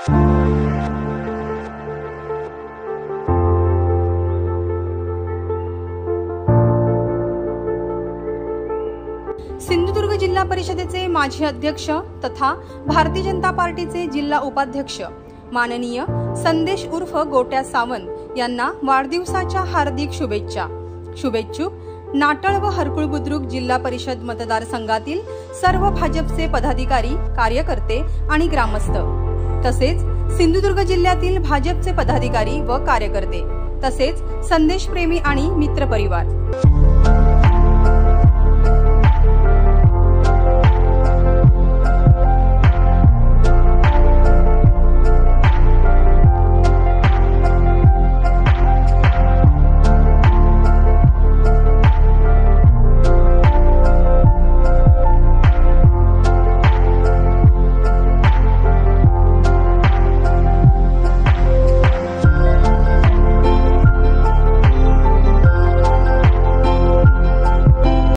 सिंधुदुर्ग जिल्हा परिषदेचे माजी अध्यक्ष तथा भारतीय जनता पार्टीचे जिल्हा उपाध्यक्ष माननीय संदेश उर्फ गोट्या सावंत यांना वाढदिवसाच्या हार्दिक शुभेच्छा। शुभेच्छुक नाटळ व हरकुळ बुद्रुक जिल्हा परिषद मतदारसंघातील सर्व भाजपचे पदाधिकारी, कार्यकर्ते आणि ग्रामस्थ, तसेच सिंधुदुर्ग जिल्ह्यातील भाजपचे पदाधिकारी व कार्यकर्ते, तसेच संदेशप्रेमी आणि मित्रपरिवार।